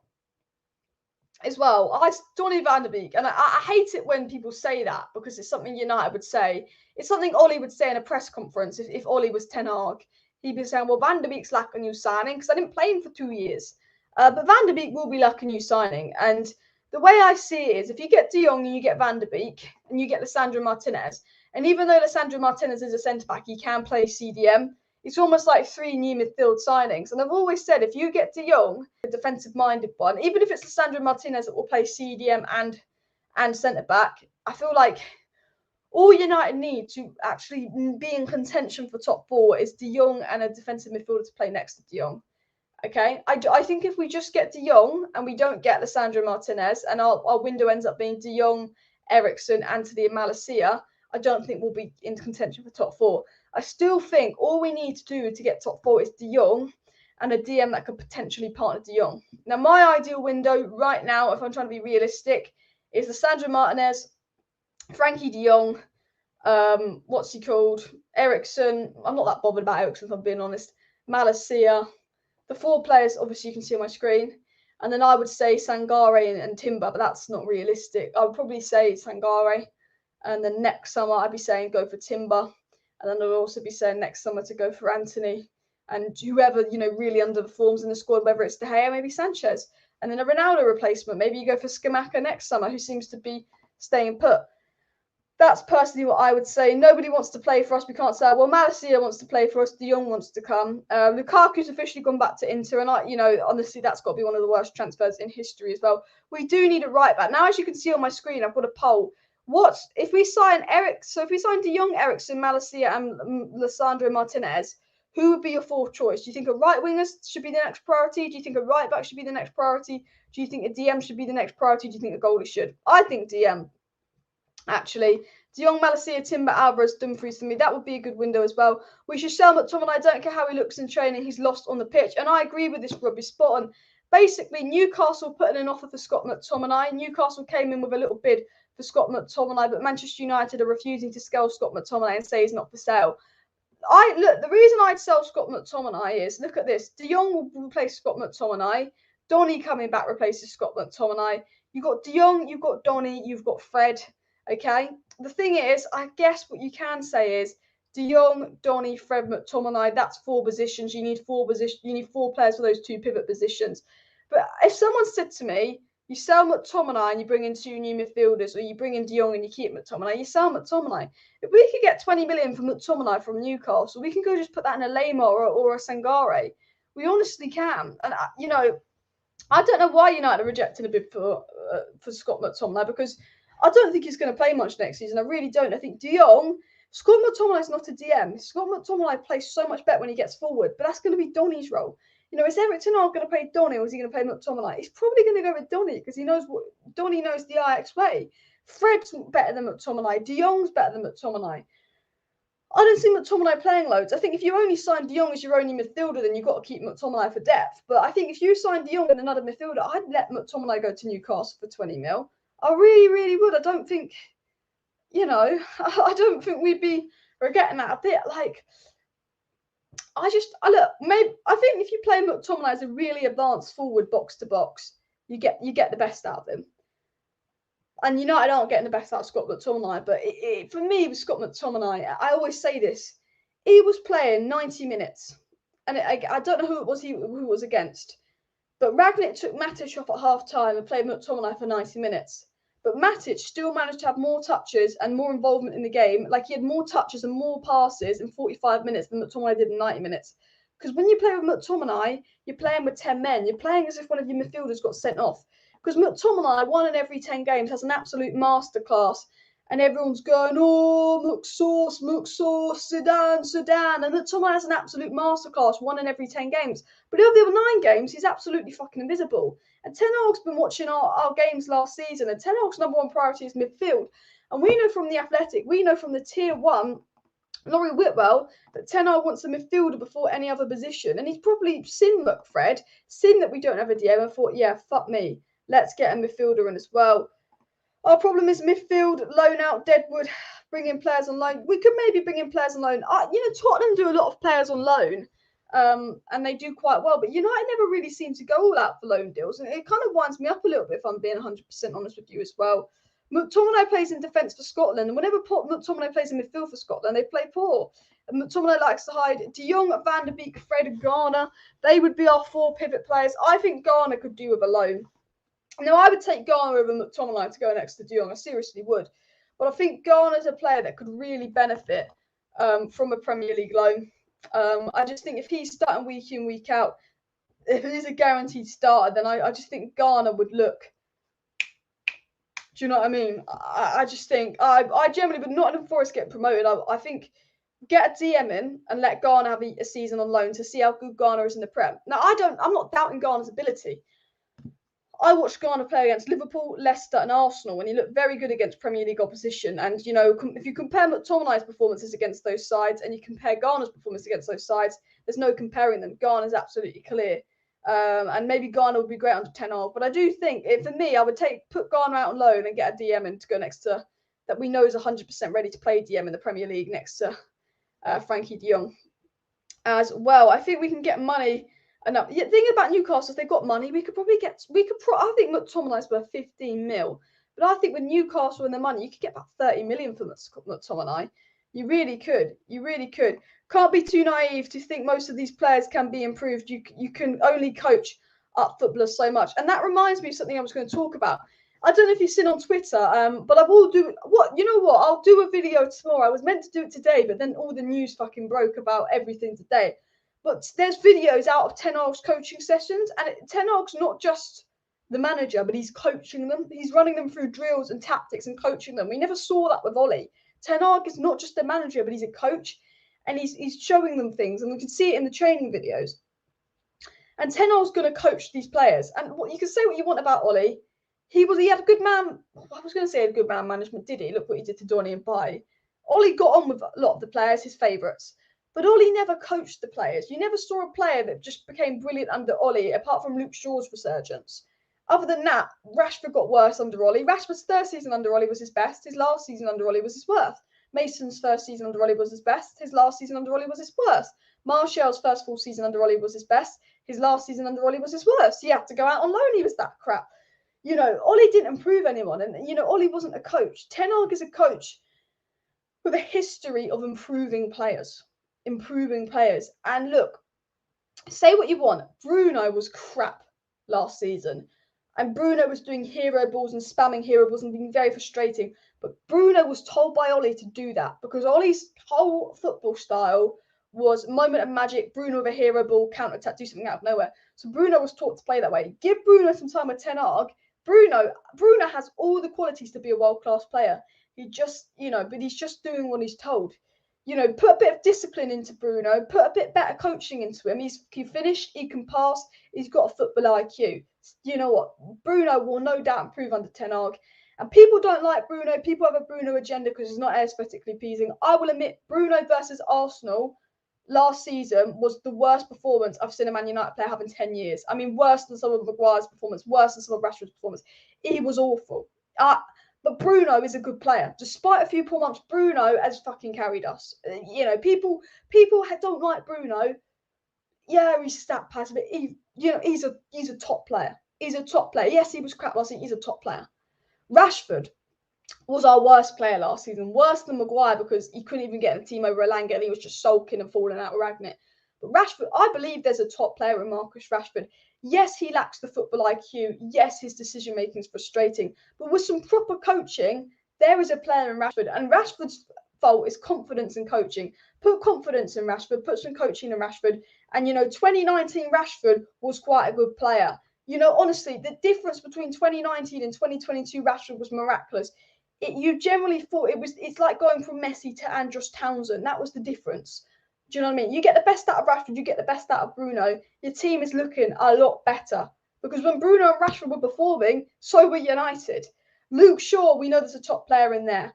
S1: As well, Donny van de Beek, and I hate it when people say that, because it's something United would say. It's something Ollie would say in a press conference if Ollie was Ten Hag. He'd be saying, well, Van de Beek's like a new signing, because I didn't play him for 2 years. But Van de Beek will be like a new signing. And the way I see it is, if you get De Jong and you get Van de Beek and you get Lisandro Martinez, and even though Lisandro Martinez is a centre-back, he can play CDM, it's almost like 3 new midfield signings. And I've always said, if you get De Jong, a defensive-minded one, even if it's Lisandro Martinez that will play CDM and centre-back, I feel like all United need to actually be in contention for top 4 is De Jong and a defensive midfielder to play next to De Jong. Okay? I think if we just get De Jong and we don't get Lisandro Martinez, and our window ends up being De Jong, ERIKSEN, Antony and Malacia, I don't think we'll be in contention for top 4. I still think all we need to do to get top 4 is De Jong and a DM that could potentially partner De Jong. Now, my ideal window right now, if I'm trying to be realistic, is Lisandro Martinez, Frenkie de Jong, what's he called? ERIKSEN. I'm not that bothered about ERIKSEN, if I'm being honest. Malacia. The 4 players, obviously, you can see on my screen. And then I would say Sangare and Timber, but that's not realistic. I would probably say Sangare. And then next summer, I'd be saying go for Timber. And then I'd also be saying next summer to go for Antony. And whoever, you know, really underperforms in the squad, whether it's De Gea, maybe Sanchez. And then a Ronaldo replacement. Maybe you go for Scamacca next summer, who seems to be staying put. That's personally what I would say. Nobody wants to play for us. We can't say, well, Malacia wants to play for us. De Jong wants to come. Lukaku's officially gone back to Inter. And, honestly, that's got to be one of the worst transfers in history as well. We do need a right back. Now, as you can see on my screen, I've got a poll. If we sign De Jong, ERIKSEN, Malacia, and Lisandro Martinez, who would be your 4th choice? Do you think a right winger should be the next priority? Do you think a right back should be the next priority? Do you think a DM should be the next priority? Do you think a goalie should? I think DM, actually. De Jong, Malacia, Timber, Alvarez, Dumfries, for me, that would be a good window as well. We should sell Mctominay. I don't care how he looks in training. He's lost on the pitch. And I agree with this, Rob. He's spot on. Basically, Newcastle put in an offer for Scott McTominay. Newcastle came in with a little bid for Scott McTominay, but Manchester United are refusing to sell Scott McTominay and say he's not for sale. The reason I'd sell Scott McTominay is, look at this. De Jong will replace Scott McTominay. Donny coming back replaces Scott McTominay. You've got De Jong, you've got Donny, you've got Fred. Okay? The thing is, I guess what you can say is De Jong, Donny, Fred, McTominay, that's 4 positions. You need 4 players for those 2 pivot positions. But if someone said to me, you sell McTominay and you bring in 2 new midfielders, or you bring in De Jong and you keep McTominay, you sell McTominay. If we could get 20 million from McTominay from Newcastle, we can go just put that in a Lema or a Sangare. We honestly can. And, I don't know why United are rejecting a bid for Scott McTominay, because I don't think he's going to play much next season. I really don't. I think De Jong, Scott McTominay is not a DM. Scott McTominay plays so much better when he gets forward, but that's going to be Donny's role. Is Eric going to play Donny, or is he going to play McTominay? He's probably going to go with Donny, because Donny knows the AJAX way. Fred's better than McTominay. De Jong's better than McTominay. I don't see McTominay playing loads. I think if you only signed De Jong as your only midfielder, then you've got to keep McTominay for depth. But I think if you signed De Jong and another midfielder, I'd let McTominay go to Newcastle for 20 mil. I really, really would. I don't think, I don't think we'd be regretting that a bit. Like, I think if you play McTominay as a really advanced forward box to box, you get the best out of him. And United aren't getting the best out of Scott McTominay, but for me, with Scott McTominay, I always say this: he was playing 90 minutes, and I don't know who it was against, but Ragnick took Matic off at half time and played McTominay for 90 minutes. But Matic still managed to have more touches and more involvement in the game. Like, he had more touches and more passes in 45 minutes than McTominay did in 90 minutes. Because when you play with McTominay, you're playing with 10 men. You're playing as if one of your midfielders got sent off. Because McTominay, 1 in every 10 games, has an absolute masterclass. And everyone's going, oh, Muxos, Zidane. And McTominay has an absolute masterclass, 1 in every 10 games. But over the other 9 games, he's absolutely fucking invisible. And Ten Hag's been watching our games last season, and Ten Hag's number 1 priority is midfield. And we know from The Athletic, we know from the Tier 1, Laurie Whitwell, that Ten Hag wants a midfielder before any other position. And he's probably seen McFred, seen that we don't have a DM, and thought, yeah, fuck me. Let's get a midfielder in as well. Our problem is midfield, loan out, Deadwood, bring in players on loan. We could maybe bring in players on loan. Tottenham do a lot of players on loan, and they do quite well. But United never really seem to go all out for loan deals. And it kind of winds me up a little bit, if I'm being 100% honest with you as well. McTominay plays in defence for Scotland, and whenever McTominay plays in midfield for Scotland, they play poor. And McTominay likes to hide. De Jong, Van der Beek, Fred and Garner, they would be our 4 pivot players. I think Garner could do with a loan. Now, I would take Garner over McTominay to go next to De Jong. I seriously would. But I think Garner's a player that could really benefit from a Premier League loan. I just think if he's starting week in, week out, if he's a guaranteed starter, then I just think Garner would look. Do you know what I mean? I just think, I generally would not have Forest get promoted. I think get a DM in and let Garner have a season on loan to see how good Garner is in the Prem. Now, I'm not doubting Garner's ability. I watched Garner play against Liverpool, Leicester and Arsenal, and he looked very good against Premier League opposition. And, if you compare McTominay's performances against those sides and you compare Garner's performance against those sides, there's no comparing them. Garner's absolutely clear. And maybe Garner would be great under Ten Hag. But I do think, for me, I would put Garner out on loan and get a DM in to go next to, that we know is 100% ready to play DM in the Premier League next to Frenkie de Jong as well. I think we can get money. Enough. The thing about Newcastle, if they've got money, I think McTominay's worth 15 mil. But I think with Newcastle and the money, you could get about 30 million for McTominay. You really could. Can't be too naive to think most of these players can be improved. You can only coach up footballers so much. And that reminds me of something I was going to talk about. I don't know if you've seen on Twitter, but I'll do a video tomorrow. I was meant to do it today, but then all the news fucking broke about everything today. But there's videos out of Ten Hag's coaching sessions, and Ten Hag's not just the manager, but he's coaching them. He's running them through drills and tactics and coaching them. We never saw that with Ollie. Ten Hag is not just a manager, but he's a coach, and he's showing them things, and we can see it in the training videos. And Ten Hag's going to coach these players. And you can say what you want about Ollie. He had a good man. I was going to say a good man management, did he? Look what he did to Donny and Pai. Ollie got on with a lot of the players, his favourites. But Ollie never coached the players. You never saw a player that just became brilliant under Ollie, apart from Luke Shaw's resurgence. Other than that, Rashford got worse under Ollie. Rashford's 3rd season under Ollie was his best. His last season under Ollie was his worst. Mason's 1st season under Ollie was his best. His last season under Ollie was his worst. Martial's 1st full season under Ollie was his best. His last season under Ollie was his worst. He had to go out on loan. He was that crap. Ollie didn't improve anyone. And, Ollie wasn't a coach. Ten Hag is a coach with a history of improving players. And look, say what you want, Bruno was crap last season, and Bruno was doing hero balls and spamming hero balls and being very frustrating, but Bruno was told by Ollie to do that because Ollie's whole football style was moment of magic, Bruno with a hero ball, counter attack, do something out of nowhere. So Bruno was taught to play that way. Give Bruno some time with Ten Hag. Bruno has all the qualities to be a world-class player. But he's just doing what he's told. Put a bit of discipline into Bruno, put a bit better coaching into him. He can finish, he can pass, he's got a football IQ. You know what? Bruno will no doubt improve under Ten Hag. And people don't like Bruno. People have a Bruno agenda because it's not aesthetically pleasing. I will admit, Bruno versus Arsenal last season was the worst performance I've seen a Man United player have in 10 years. I mean, worse than some of Maguire's performance, worse than some of Rashford's performance. He was awful. But Bruno is a good player. Despite a few poor months, Bruno has fucking carried us. You know, people don't like Bruno. Yeah, he's stat passive, but he's a top player. He's a top player. Yes, he was crap last season. He's a top player. Rashford was our worst player last season, worse than Maguire because he couldn't even get in the team over Elanga and he was just sulking and falling out with Ragnick. But Rashford, I believe there's a top player in Marcus Rashford. Yes, he lacks the football IQ. Yes, his decision making is frustrating. But with some proper coaching, there is a player in Rashford. And Rashford's fault is confidence in coaching. Put confidence in Rashford, put some coaching in Rashford. And, 2019 Rashford was quite a good player. Honestly, the difference between 2019 and 2022 Rashford was miraculous. You generally thought it's like going from Messi to Andros Townsend. That was the difference. Do you know what I mean? You get the best out of Rashford, you get the best out of Bruno. Your team is looking a lot better. Because when Bruno and Rashford were performing, so were United. Luke Shaw, we know there's a top player in there.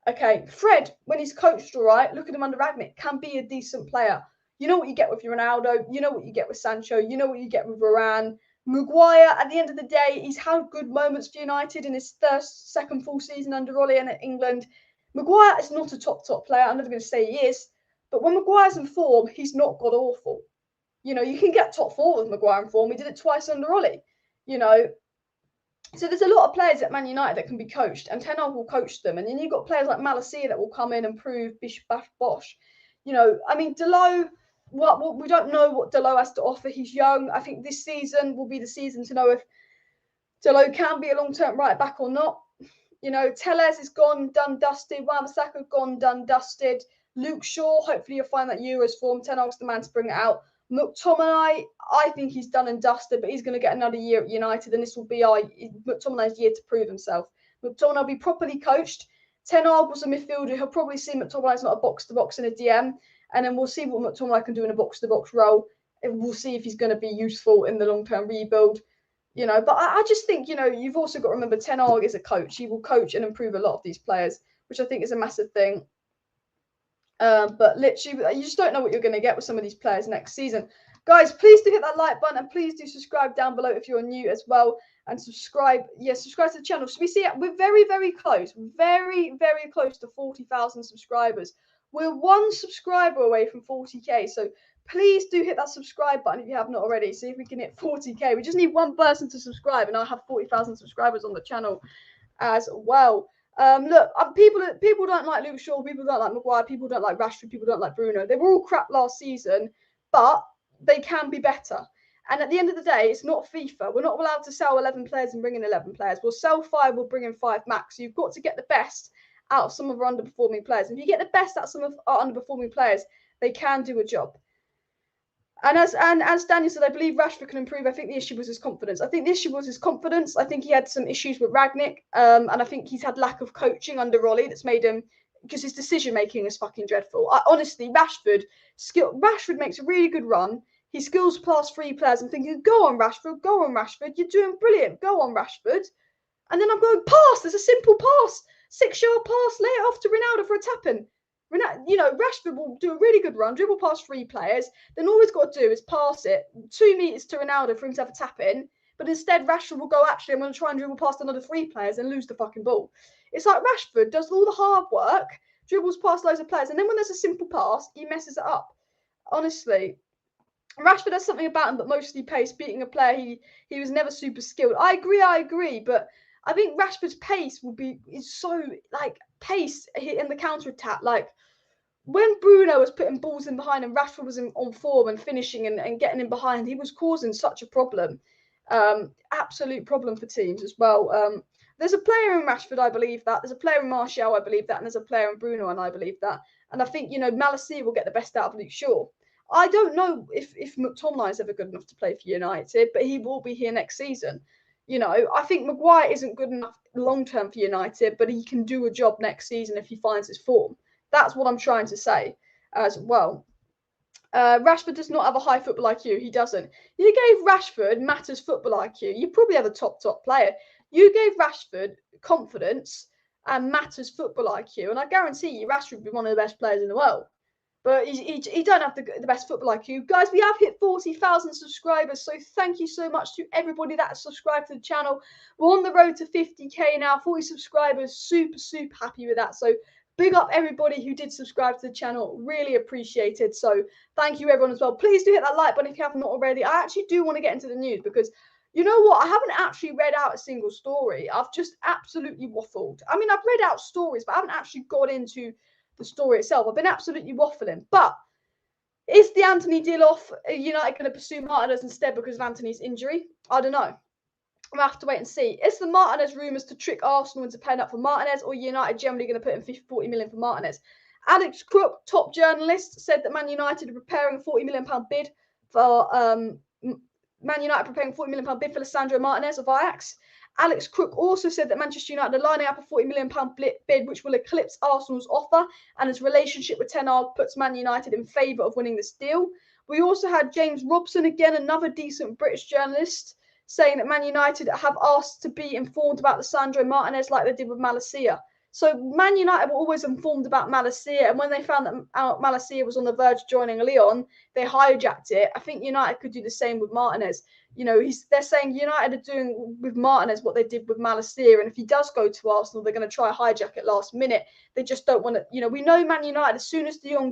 S1: Okay, Fred, when he's coached all right, look at him under Ragnick, can be a decent player. You know what you get with Ronaldo. You know what you get with Sancho. You know what you get with Varane. Maguire, at the end of the day, he's had good moments for United in his second full season under Ollie and at England. Maguire is not a top player. I'm never going to say he is. But when Maguire's in form, he's not god awful. You can get top four with Maguire in form. He did it twice under Ollie. So there's a lot of players at Man United that can be coached, and Ten Hag will coach them. And then you've got players like Malacia that will come in and prove bish, bash, bosh. I mean, Delot, we don't know what Delot has to offer. He's young. I think this season will be the season to know if Delot can be a long-term right back or not. Tellez is gone, done, dusted. Wan-Bissaka gone, done, dusted. Luke Shaw, hopefully you'll find that Euros form. Ten Hag's the man to bring it out. Mctominay, I think he's done and dusted, but he's going to get another year at United, and this will be Mctominay's year to prove himself. Mctominay will be properly coached. Ten Hag was a midfielder. He'll probably see Mctominay's not a box-to-box in a DM, and then we'll see what Mctominay can do in a box-to-box role. And we'll see if he's going to be useful in the long-term rebuild. But I just think, you've also got to remember Ten Hag is a coach. He will coach and improve a lot of these players, which I think is a massive thing. But literally, you just don't know what you're going to get with some of these players next season. Guys, please do hit that like button and please do subscribe down below if you're new as well. And subscribe to the channel. So we see we're very, very close, very, very close to 40,000 subscribers. We're one subscriber away from 40k. So please do hit that subscribe button if you have not already. See if we can hit 40k. We just need one person to subscribe, and I'll have 40,000 subscribers on the channel as well. Look, people don't like Luke Shaw, people don't like Maguire, people don't like Rashford, people don't like Bruno. They were all crap last season, but they can be better. And at the end of the day, it's not FIFA. We're not allowed to sell 11 players and bring in 11 players. We'll sell 5, we'll bring in 5 max. So you've got to get the best out of some of our underperforming players. If you get the best out of some of our underperforming players, they can do a job. And as Daniel said, I believe Rashford can improve. I think the issue was his confidence. I think he had some issues with Ragnick, and I think he's had lack of coaching under Ollie that's made him, because his decision making is fucking dreadful. Honestly, Rashford makes a really good run. He skills past 3 players. I'm thinking, go on Rashford, you're doing brilliant. Go on Rashford. And then I'm going pass. There's a simple pass, 6-yard pass, lay it off to Ronaldo for a tap-in. Rashford will do a really good run, dribble past 3 players. Then all he's got to do is pass it 2 meters to Ronaldo for him to have a tap in. But instead, Rashford will go, actually, I'm going to try and dribble past another 3 players and lose the fucking ball. It's like Rashford does all the hard work, dribbles past loads of players, and then when there's a simple pass, he messes it up. Honestly, Rashford has something about him, but mostly pace. Beating a player, he was never super skilled. I agree, but I think Rashford's pace is so, pace in the counter-attack. When Bruno was putting balls in behind and Rashford was on form and finishing and getting in behind, he was causing such a problem. Absolute problem for teams as well. There's a player in Rashford, I believe that. There's a player in Martial, I believe that. And there's a player in Bruno, and I believe that. And I think, Malacia will get the best out of Luke Shaw. I don't know if Mctominay is ever good enough to play for United, but he will be here next season. I think Maguire isn't good enough long-term for United, but he can do a job next season if he finds his form. That's what I'm trying to say as well. Rashford does not have a high football IQ. He doesn't. You gave Rashford Matters football IQ. You probably have a top player. You gave Rashford confidence and matters football IQ, and I guarantee you Rashford would be one of the best players in the world. But he don't have the best football IQ. Guys, we have hit 40,000 subscribers, so thank you so much to everybody that subscribed to the channel. We're on the road to 50k now, 40 subscribers. Super, super happy with that. So big up everybody who did subscribe to the channel. Really appreciated. So thank you everyone as well. Please do hit that like button if you haven't already. I actually do want to get into the news because you know what? I haven't actually read out a single story. I've just absolutely waffled. I mean, I've read out stories, but I haven't actually got into the story itself. I've been absolutely waffling. But is the Antony deal off? Are United going to pursue Martinez instead because of Antony's injury? I don't know. We'll have to wait and see. Is the Martinez rumours to trick Arsenal into paying up for Martinez, or United generally going to put in 40 million for Martinez? Alex Crook, top journalist, said that Man United are preparing a £40 million bid for Man United preparing a £40 million bid for Lisandro Martinez of AJAX. Alex Crook also said that Manchester United are lining up a £40 million bid which will eclipse Arsenal's offer, and his relationship with Ten Hag puts Man United in favour of winning this deal. We also had James Robson, again another decent British journalist, saying that Man United have asked to be informed about Lisandro Martinez like they did with Malacia. So Man United were always informed about Malacia, and when they found that Malacia was on the verge of joining Lyon, they hijacked it. I think United could do the same with Martinez. They're saying United are doing with Martinez what they did with Malacia, and if he does go to Arsenal, they're going to try hijack it last minute. They just don't want to. We know Man United. As soon as the De Jong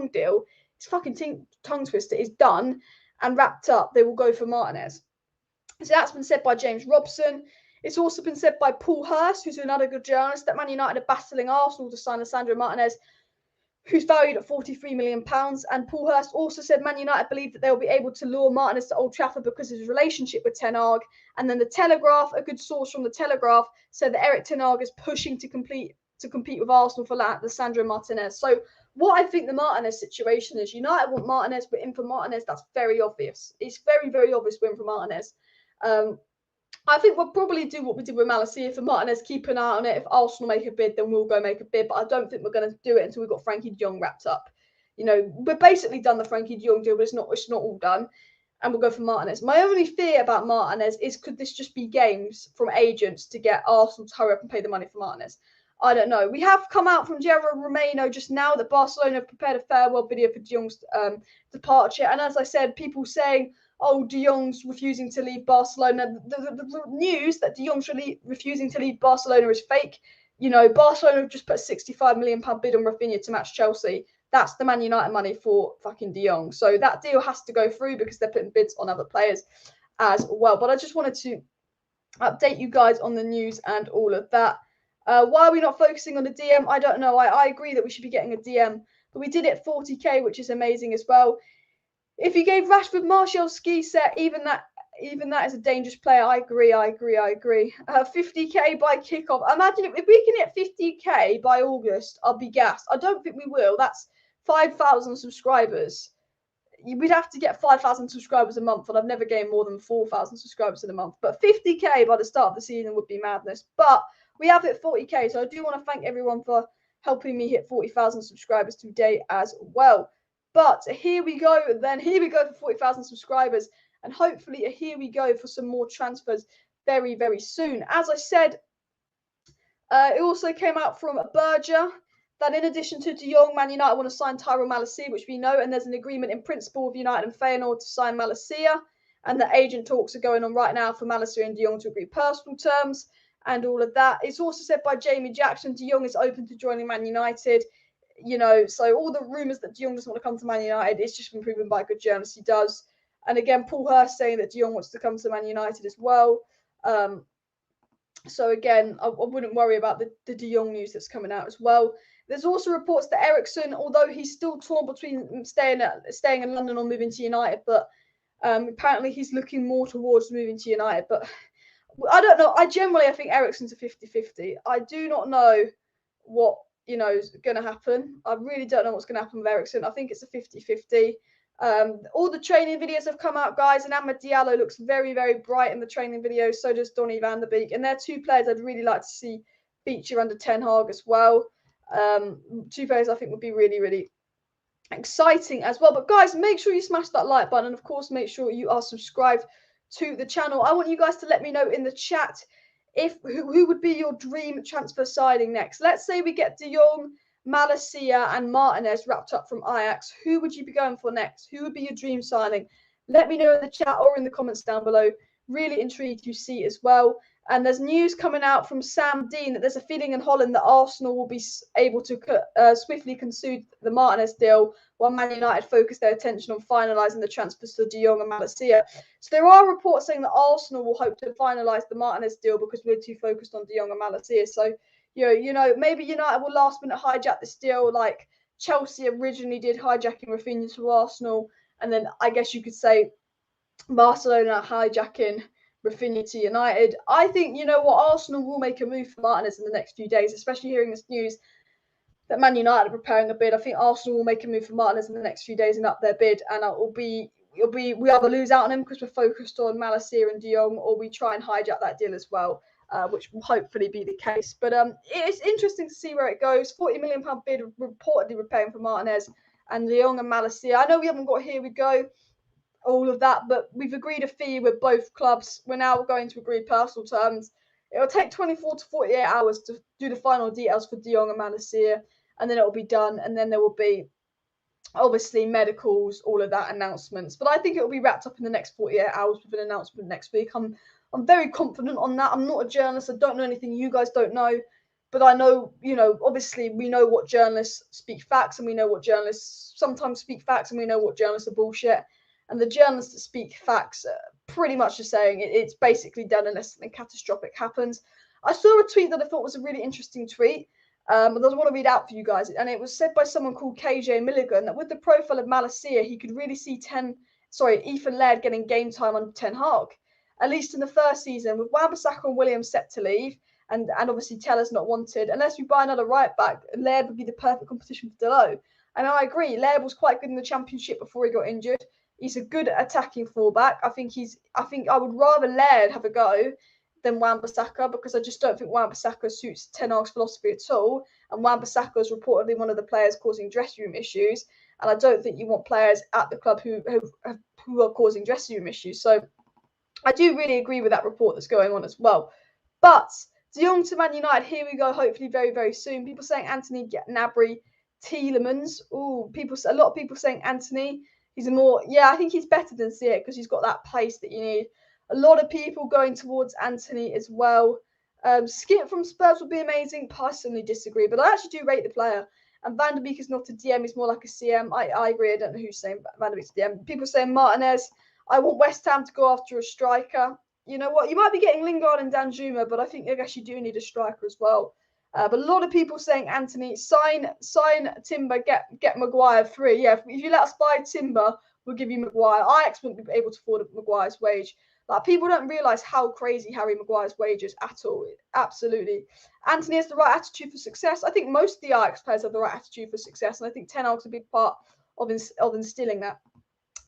S1: deal, his fucking tongue twister is done and wrapped up, they will go for Martinez. So that's been said by James Robson. It's also been said by Paul Hurst, who's another good journalist, that Man United are battling Arsenal to sign Lisandro Martinez, who's valued at £43 million. And Paul Hurst also said Man United believe that they'll be able to lure Martinez to Old Trafford because of his relationship with Ten Hag. And then the Telegraph, a good source from the Telegraph, said that Erik Ten Hag is pushing to compete with Arsenal for Lisandro Martinez. So what I think the Martinez situation is, United want Martinez, but in for Martinez, that's very obvious. It's very, very obvious we're in for Martinez. I think we'll probably do what we did with Malacia for Martinez, keep an eye on it. If Arsenal make a bid, then we'll go make a bid. But I don't think we're going to do it until we've got Frenkie de Jong wrapped up. We're basically done the Frenkie de Jong deal, but it's not all done. And we'll go for Martinez. My only fear about Martinez is, could this just be games from agents to get Arsenal to hurry up and pay the money for Martinez? I don't know. We have come out from Gerard Romano just now that Barcelona have prepared a farewell video for de Jong's departure. And as I said, people saying, oh, de Jong's refusing to leave Barcelona. The news that de Jong's refusing to leave Barcelona is fake. Barcelona have just put a £65 million bid on Rafinha to match Chelsea. That's the Man United money for fucking de Jong. So that deal has to go through because they're putting bids on other players as well. But I just wanted to update you guys on the news and all of that. Why are we not focusing on the DM? I don't know. I agree that we should be getting a DM, but we did it 40k, which is amazing as well. If you gave Rashford Martial ski set, even that is a dangerous player. I agree. 50k by kickoff. Imagine if we can hit 50k by August, I'll be gassed. I don't think we will. That's 5,000 subscribers. We'd have to get 5,000 subscribers a month, and I've never gained more than 4,000 subscribers in a month. But 50k by the start of the season would be madness. But we have hit 40k, so I do want to thank everyone for helping me hit 40,000 subscribers today as well. But here we go for 40,000 subscribers, and hopefully here we go for some more transfers very, very soon. As I said, it also came out from Berger that in addition to de Jong, Man United want to sign TYRELL Malacia, which we know, and there's an agreement in principle with United and Feyenoord to sign Malacia, and the agent talks are going on right now for Malacia and de Jong to agree personal terms and all of that. It's also said by Jamie Jackson, de Jong is open to joining Man United. So all the rumours that de Jong doesn't want to come to Man United, it's just been proven by good journalists he does. And again, Paul Hurst saying that de Jong wants to come to Man United as well. So again, I wouldn't worry about the de Jong news that's coming out as well. There's also reports that Eriksen, although he's still torn between staying in London or moving to United, but apparently he's looking more towards moving to United. But I don't know. I think Eriksen's a 50-50. I do not know what is going to happen. I really don't know what's going to happen with Eriksen. I think it's a 50-50. All the training videos have come out, guys, and Amad Diallo looks very, very bright in the training videos. So does Donny van der Beek, and they're two players I'd really like to see feature under Ten Hag as well. Two players I think would be really, really exciting as well. But guys, make sure you smash that like button, and of course make sure you are subscribed to the channel. I want you guys to let me know in the chat if who would be your dream transfer signing next. Let's say we get De Jong, Malacia and Martinez wrapped up from Ajax. Who would you be going for next? Who would be your dream signing? Let me know in the chat or in the comments down below. Really intrigued to see as well. And there's news coming out from Sam Dean that there's a feeling in Holland that Arsenal will be able to swiftly conclude the Martinez deal while Man United focus their attention on finalising the transfers to De Jong and Malacia. So there are reports saying that Arsenal will hope to finalise the Martinez deal because we're too focused on De Jong and Malacia. So, you know, maybe United will last minute hijack this deal like Chelsea originally did, hijacking Rafinha to Arsenal. And then I guess you could say Barcelona hijacking Rafinha to United. I think, you know what, Arsenal will make a move for Martinez in the next few days, especially hearing this news that Man United are preparing a bid. I think Arsenal will make a move for Martinez in the next few days and up their bid, and we either lose out on him because we're focused on Malacia and De Jong, or we try and hijack that deal as well, which will hopefully be the case. But it's interesting to see where it goes. £40 million bid reportedly repaying for Martinez and De Jong and Malacia. I know we haven't got here we go all of that, but we've agreed a fee with both clubs. We're now going to agree personal terms. It'll take 24 to 48 hours to do the final details for De Jong and Malacia, and then it'll be done, and then there will be obviously medicals, all of that, announcements. But I think it'll be wrapped up in the next 48 hours with an announcement next week. I'm very confident on that. I'm not a journalist. I don't know anything you guys don't know. But I know, you know, obviously we know what journalists speak facts, and we know what journalists sometimes speak facts, and we know what journalists are bullshit. And the journalists that speak facts are pretty much just saying it's basically done unless something catastrophic happens. I saw a tweet that I thought was a really interesting tweet. I just want to read out for you guys. And it was said by someone called KJ Milligan that with the profile of Malacia, he could really see Ethan Laird getting game time on Ten Hag, at least in the first season, with Wan-Bissaka and Williams set to leave. And obviously Teller's not wanted. Unless we buy another right back, Laird would be the perfect competition for Dalot. And I agree, Laird was quite good in the Championship before he got injured. He's a good attacking fullback. I think I would rather Laird have a go than Wan-Bissaka, because I just don't think Wan-Bissaka suits Ten Hag's philosophy at all. And Wan-Bissaka is reportedly one of the players causing dressing room issues. And I don't think you want players at the club who are causing dressing room issues. So I do really agree with that report that's going on as well. But De Jong to Man United, here we go, hopefully very, very soon. People saying Anthony, Gnabry, Tielemans. Ooh, a lot of people saying Anthony. I think he's better than Ziyech because he's got that pace that you need. A lot of people going towards Anthony as well. Skip from Spurs would be amazing. Personally disagree, but I actually do rate the player. And Van der Beek is not a DM, he's more like a CM. I agree, I don't know who's saying Van der Beek's a DM. People saying Martinez. I want West Ham to go after a striker. You know what? You might be getting Lingard and Danjuma, but I think I guess you do need a striker as well. But a lot of people saying Anthony, sign Timber, get Maguire free. Yeah, if you let us buy Timber, we'll give you Maguire. Ajax wouldn't be able to afford Maguire's wage. Like, people don't realise how crazy Harry Maguire's wage is at all. Absolutely. Anthony has the right attitude for success. I think most of the Ajax players have the right attitude for success, and I think Ten Hag's a big part of instilling that.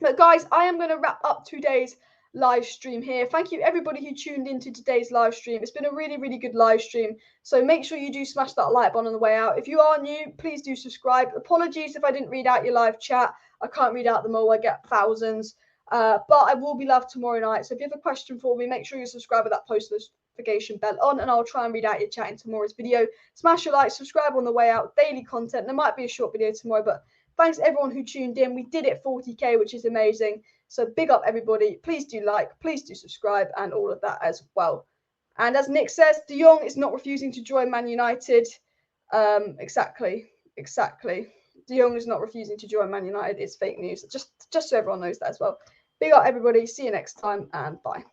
S1: But guys, I am going to wrap up today's live stream here. Thank you everybody who tuned into today's live stream. It's been a really, really good live stream. So make sure you do smash that like button on the way out. If you are new, please do subscribe. Apologies if I didn't read out your live chat. I can't read out them all. I get thousands. But I will be live tomorrow night. So if you have a question for me, make sure you subscribe with that post notification bell on, and I'll try and read out your chat in tomorrow's video. Smash your like, subscribe on the way out. Daily content. There might be a short video tomorrow, but thanks everyone who tuned in. We did it 40k, which is amazing. So big up everybody. Please do like, please do subscribe, and all of that as well. And as Nick says, De Jong is not refusing to join Man United. Exactly. De Jong is not refusing to join Man United. It's fake news. Just so everyone knows that as well. Big up everybody. See you next time, and bye.